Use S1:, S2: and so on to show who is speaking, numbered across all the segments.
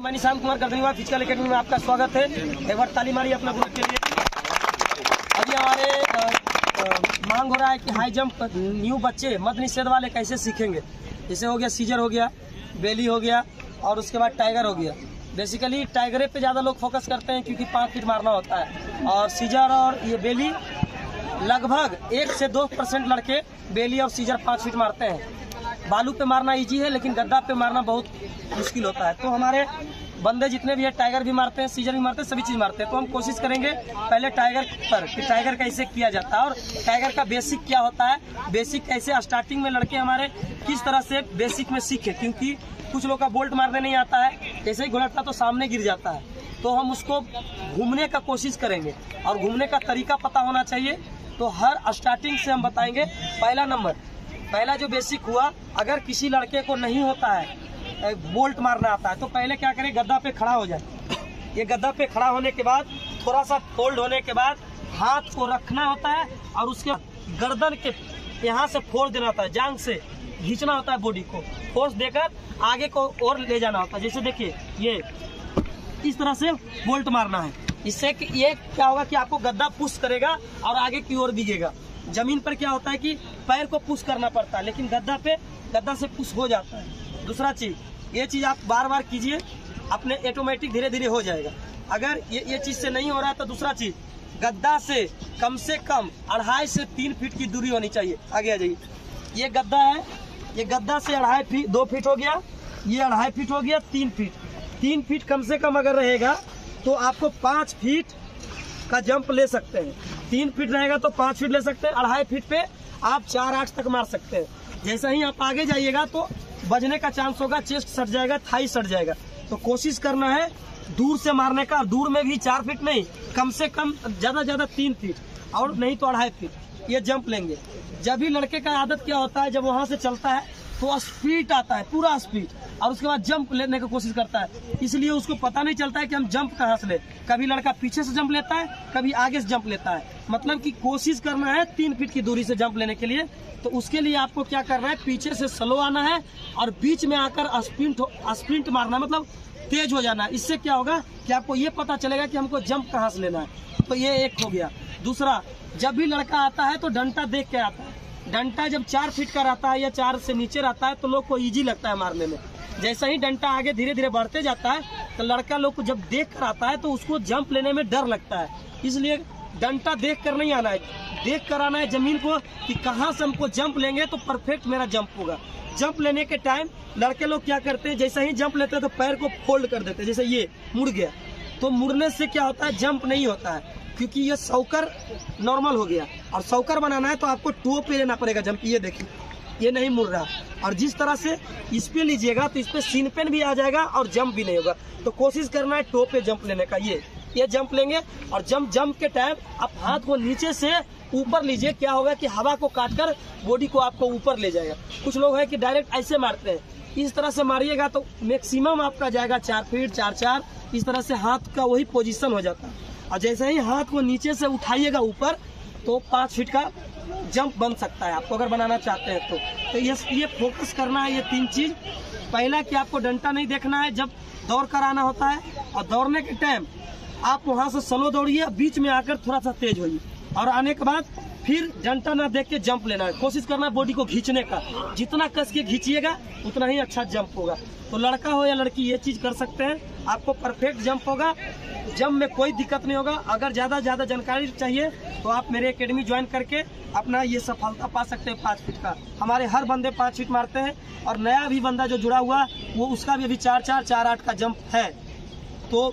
S1: मैं Nishant Kumar गर्दनीवाल physical academy में आपका स्वागत है। एक बार ताली मारिए अपना ग्रुप के लिए। अभी हमारे मांग हो रहा है कि हाई जंप न्यू बच्चे मद निषेध वाले कैसे सीखेंगे। जैसे हो गया सीजर, हो गया बेली, हो गया और उसके बाद टाइगर हो गया। बेसिकली टाइगरे पे ज़्यादा लोग फोकस करते हैं क्योंकि 5 फीट मारना होता है, और सीजर और ये बेली लगभग 1 से 2% लड़के बेली और सीजर 5 फीट मारते हैं। बालू पे मारना इजी है, लेकिन गद्दा पे मारना बहुत मुश्किल होता है। तो हमारे बंदे जितने भी है टाइगर भी मारते हैं, सीजर भी मारते हैं, सभी चीज मारते हैं। तो हम कोशिश करेंगे पहले टाइगर पर कि टाइगर कैसे किया जाता है और टाइगर का बेसिक क्या होता है, बेसिक कैसे स्टार्टिंग में लड़के हमारे किस तरह से बेसिक में सीखे। क्योंकि कुछ लोग का बोल्ट मारने नहीं आता है, जैसे ही घुलटता तो सामने गिर जाता है। तो हम उसको घूमने का कोशिश करेंगे और घूमने का तरीका पता होना चाहिए। तो हर स्टार्टिंग से हम बताएंगे। पहला जो बेसिक हुआ, अगर किसी लड़के को नहीं होता है बोल्ट मारना आता है, तो पहले क्या करें, गद्दा पे खड़ा हो जाए। ये गद्दा पे खड़ा होने के बाद थोड़ा सा फोल्ड होने के बाद हाथ को रखना होता है और उसके गर्दन के यहाँ से फोर्स देना होता है, जांग से खींचना होता है, बॉडी को फोर्स देकर आगे को और ले जाना होता है। जैसे देखिए ये इस तरह से बोल्ट मारना है। इससे ये क्या होगा कि आपको गद्दा पुश करेगा और आगे की ओर दिखेगा। जमीन पर क्या होता है कि पैर को पुश करना पड़ता है, लेकिन गद्दा से पुश हो जाता है। दूसरा चीज, ये चीज आप बार बार कीजिए, अपने ऑटोमेटिक धीरे धीरे हो जाएगा। अगर ये चीज से नहीं हो रहा है तो दूसरा चीज, गद्दा से कम 2.5 से 3 फीट की दूरी होनी चाहिए। आगे आ जाइए। ये गद्दा है, ये गद्दा से 2.5 फीट 2 फीट हो गया, ये 2.5 फीट हो गया, 3 फीट। 3 फीट कम से कम अगर रहेगा तो आपको 5 फीट का जंप ले सकते हैं। 3 फीट रहेगा तो 5 फीट ले सकते हैं। 2.5 फीट पे आप 4-8 तक मार सकते हैं। जैसा ही आप आगे जाइएगा तो बजने का चांस होगा, चेस्ट सट जाएगा, थाई सट जाएगा। तो कोशिश करना है दूर से मारने का। दूर में भी 4 फीट नहीं, कम से कम ज्यादा 3 फीट और नहीं तो 2.5 फीट ये जंप लेंगे। जब भी लड़के का आदत क्या होता है, जब वहां से चलता है तो स्पीड आता है, पूरा स्पीड, और उसके बाद जंप लेने की कोशिश करता है। इसलिए उसको पता नहीं चलता है कि हम जंप कहाँ से ले। कभी लड़का पीछे से जंप लेता है, कभी आगे से जंप लेता है। मतलब कि कोशिश करना है 3 फीट की दूरी से जंप लेने के लिए। तो उसके लिए आपको क्या करना है, पीछे से स्लो आना है और बीच में आकर स्प्रिंट मारना, मतलब तेज हो जाना है। इससे क्या होगा कि आपको ये पता चलेगा कि हमको जंप कहाँ से लेना है। तो ये एक हो गया। दूसरा, जब भी लड़का आता है तो डंटा देख के आता है। डंटा जब 4 फीट का रहता है या 4 से नीचे रहता है तो लोग को इजी लगता है मारने में। जैसा ही डंटा आगे धीरे धीरे बढ़ते जाता है तो लड़का लोग को जब देख कर आता है तो उसको जंप लेने में डर लगता है। इसलिए डंटा देख कर नहीं आना है, देख कर आना है जमीन को कि कहाँ से हमको जंप लेंगे तो परफेक्ट मेरा जंप होगा। जंप लेने के टाइम लड़के लोग क्या करते हैं, जैसा ही जंप लेते हैं तो पैर को फोल्ड कर देते हैं। जैसे ये मुड़ गया, तो मुड़ने से क्या होता है, जंप नहीं होता है, क्योंकि ये सौकर नॉर्मल हो गया। और सौकर बनाना है तो आपको टो पे लेना पड़ेगा जंप। ये देखिए ये नहीं मुड़ रहा, और जिस तरह से इस पे लीजिएगा तो इस पे सीन पेन भी आ जाएगा और जंप भी नहीं होगा। तो कोशिश करना है टो पे जंप लेने का। ये जंप लेंगे और जंप के टाइम आप हाथ को नीचे से ऊपर लीजिए। क्या होगा कि हवा को काटकर बॉडी को आपको ऊपर ले जाएगा। कुछ लोग है कि डायरेक्ट ऐसे मारते हैं, इस तरह से मारिएगा तो मैक्सिमम आपका जाएगा 4 फीट 4-4। इस तरह से हाथ का वही पोजीशन हो जाता है। और जैसे ही हाथ को नीचे से उठाइएगा ऊपर तो 5 फीट का जंप बन सकता है आपको, अगर बनाना चाहते हैं तो ये फोकस करना है। ये 3 चीज। पहला कि आपको डंटा नहीं देखना है जब दौड़ कर आना होता है, और दौड़ने के टाइम आप वहां से स्लो दौड़िए, बीच में आकर थोड़ा सा तेज होइए, और आने के बाद फिर डंटा ना देख के जंप लेना है। कोशिश करना है बॉडी को खींचने का, जितना कस के खींचिएगा उतना ही अच्छा जंप होगा। तो लड़का हो या लड़की ये चीज कर सकते हैं, आपको परफेक्ट जंप होगा। जंप में कोई दिक्कत नहीं होगा। अगर ज्यादा जानकारी चाहिए तो आप मेरे एकेडमी ज्वाइन करके अपना ये सफलता पा सकते हैं 5 फीट का। हमारे हर बंदे 5 फीट मारते हैं, और नया भी बंदा जो जुड़ा हुआ वो उसका भी अभी 4-4-4-8 का जंप है। तो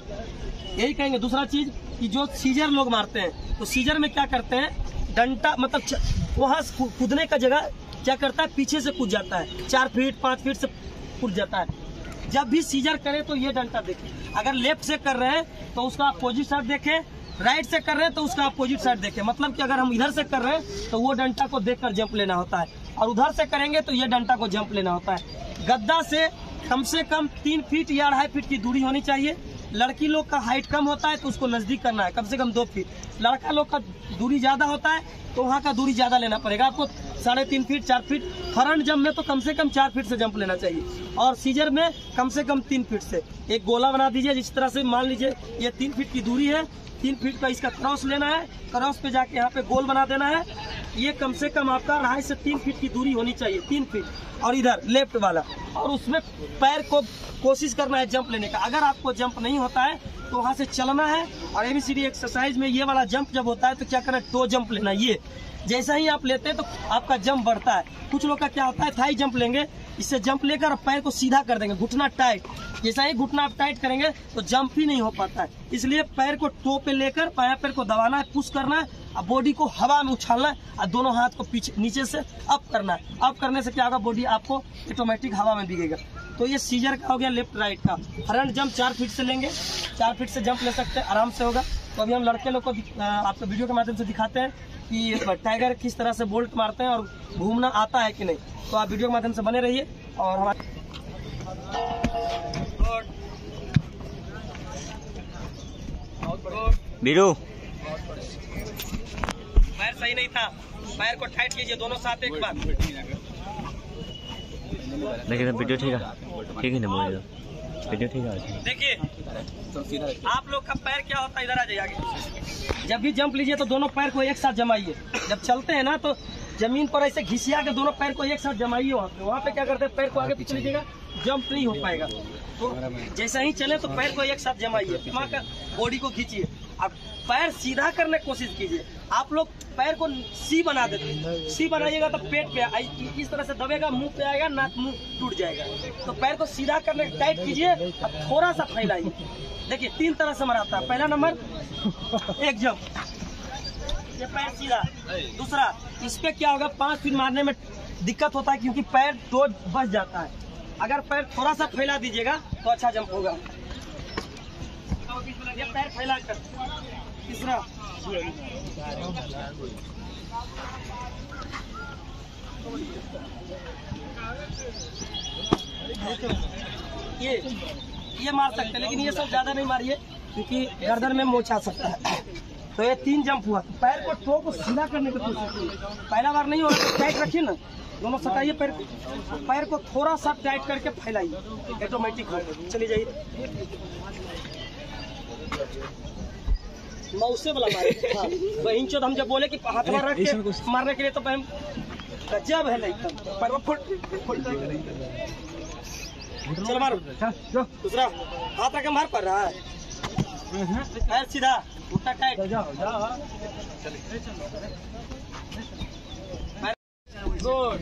S1: यही कहेंगे। दूसरा चीज कि जो सीजर लोग मारते हैं तो सीजर में क्या करते हैं, डंटा मतलब वहाँ कूदने का जगह क्या करता है, पीछे से कूद जाता है, 4 फीट 5 फीट से कूद जाता है। जब भी सीजर करे तो ये डंटा देखें। अगर लेफ्ट से कर रहे हैं तो उसका अपोजिट साइड देखें, राइट से कर रहे हैं तो उसका अपोजिट साइड देखें। मतलब कि अगर हम इधर से कर रहे हैं तो वो डंटा को देखकर जंप लेना होता है, और उधर से करेंगे तो ये डंटा को जंप लेना होता है। गद्दा से कम 3 फीट या 2.5 फीट की दूरी होनी चाहिए। लड़की लोग का हाइट कम होता है तो उसको नजदीक करना है, कम से कम 2 फीट। लड़का लोग का दूरी ज्यादा होता है तो वहाँ का दूरी ज्यादा लेना पड़ेगा आपको। 3.5 फीट 4 फीट। फ्रंट जंप में तो कम से कम 4 फीट से जंप लेना चाहिए, और सीजर में कम से कम 3 फीट से। एक गोला बना दीजिए, जिस तरह से मान लीजिए ये 3 फीट की दूरी है, 3 फीट का इसका क्रॉस लेना है, क्रॉस पे जाके यहाँ पे गोल बना देना है। ये कम से कम आपका 2.5 से 3 फीट की दूरी होनी चाहिए, 3 फीट। और इधर लेफ्ट वाला, और उसमें पैर को कोशिश करना है जंप लेने का। अगर आपको जंप नहीं होता है तो वहाँ से चलना है। और ABCD एक्सरसाइज में ये वाला जंप जब होता है तो क्या करना है, टो जंप लेना। ये जैसा ही आप लेते हैं तो आपका जंप बढ़ता है। कुछ लोग का क्या होता है, थाई जंप लेंगे, इससे जंप लेकर पैर को सीधा कर देंगे, घुटना टाइट। जैसा ही घुटना आप टाइट करेंगे तो जंप ही नहीं हो पाता है। इसलिए पैर को टो पे लेकर बायां पैर को दबाना है, पुश करना है, और बॉडी को हवा में उछालना है, और दोनों हाथ को पीछे नीचे से अप करना है। अप करने से क्या होगा, बॉडी आपको ऑटोमेटिक हवा में बिगेगा। तो ये सीजर का हो गया लेफ्ट राइट का। फ्रंट जंप 4 फीट से लेंगे, 4 फीट से जंप ले सकते हैं, आराम से होगा। तो अभी हम लड़के लोग को आपको वीडियो के माध्यम से दिखाते हैं कि टाइगर किस तरह से बोल्ट मारते हैं और घूमना आता है कि नहीं। तो आप वीडियो के माध्यम से बने रहिए। और हमारे
S2: बीरू
S1: पैर सही नहीं था, पैर को टाइट कीजिए दोनों साथ एक बार।
S2: लेकिन वीडियो ठीक है, ठीक है ना, बोलिए वीडियो ठीक है।
S1: देखिए आप लोग का पैर क्या होता है, इधर आ जाइए आगे। जब भी जंप लीजिए तो दोनों पैर को एक साथ जमाइए। जब चलते हैं ना तो जमीन पर ऐसे घिसिया के दोनों पैर को एक साथ जमाइए। वहाँ पे क्या करते हैं, पैर को आगे पीछे लीजिएगा, जंप नहीं हो पाएगा। तो जैसा ही चले तो पैर को एक साथ जमाइए, दिमाग का बॉडी को खींचिए। अब पैर सीधा करने की कोशिश कीजिए। आप लोग पैर को सी बना देते हैं, सी बनाइएगा तो पेट पे इस तरह से दबेगा, मुंह पे आएगा, नाक मुंह टूट जाएगा। तो पैर को सीधा करने टाइट कीजिए, अब थोड़ा सा फैलाइए। देखिए 3 तरह से मराता है। पहला नंबर एक जंप, ये पैर सीधा। दूसरा, इस पे क्या होगा, 5 फीट मारने में दिक्कत होता है क्योंकि पैर टो बच जाता है। अगर पैर थोड़ा सा फैला दीजिएगा तो अच्छा जंप होगा। ये पैर फैला कर। तीसरा, ये मार सकते हैं, लेकिन ये सब ज्यादा नहीं मारिए क्योंकि गर्दन में मोच आ सकता है। तो ये 3 जंप हुआ। पैर को टो को सीधा करने की कोशिश कीजिए। पहला बार नहीं होगा, टाइट रखिए ना, दोनों सटाइए पैर को, पैर को थोड़ा सा टाइट करके फैलाइए, ऑटोमेटिक होगा। चलिए जाइए, मौसे वाला मारे। हाँ, वही चोट हम जब बोले कि हाथ में रख के मारने के लिए तो बहन गजब है, एकदम पैर फुट। चलो मारो। दूसरा हाथ रख के मार पड़ रहा है, पैर सीधा, घुटना टाइट। गुड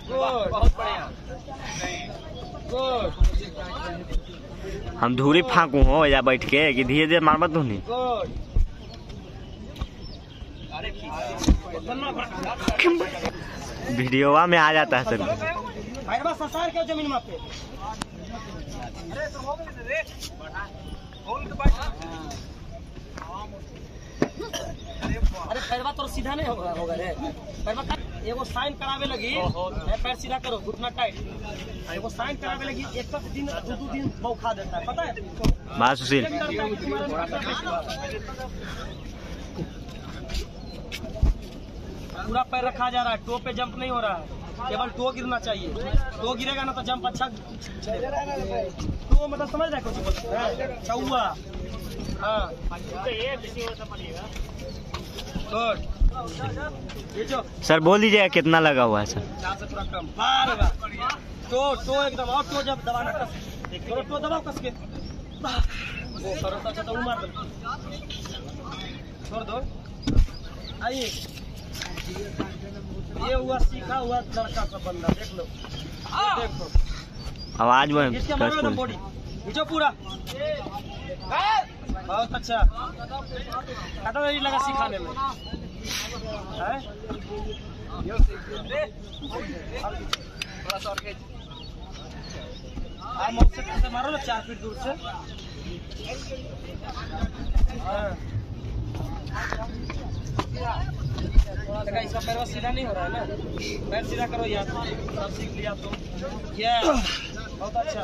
S1: गुड, बहुत बढ़िया, गुड।
S2: हम धूरी फाँकू हो या बैठ के कि धीरे धीरे मार मत धोनी। वीडियोवा में आ जाता है सर।
S1: ससार के जमीन में पे। अरे पैरवा तो सीधा नहीं होगा रे। पैरवा एगो साइन करावे लगी, पैर सीधा करो, घुटना टाइट। एगो साइन करावे लगी, एक दिन 2 दिन बौखा देता है, पता है।
S2: बात सुशील,
S1: पूरा पैर रखा जा रहा है, टो पे जंप नहीं हो रहा है, केवल टो गिरना चाहिए। टो गिरेगा ना तो जंप अच्छा। टो मतलब समझ रहे कुछ चौवा। हाँ गुड। ये जो
S2: सर बोल दीजिएगा कितना लगा हुआ है सर।
S1: 4 से थोड़ा कम। टो एकदम, और टो जब दबाना कस, टो दबाओ कस के। वो करो तो मार दो, छोड़ दो। आइए, ये हुआ सीखा हुआ लड़का का बंदा, देख लो, देखो
S2: आवाज में
S1: इसके मारो ना बॉडी, जो पूरा बहुत अच्छा। कटा देरी लगा सिखाने में, थोड़ा सा और आप मारो ना 4 फीट दूर से। इसका पैर सीधा नहीं हो रहा है ना, पैर सीधा करो यार, सब सीख लिया तुम। बहुत अच्छा।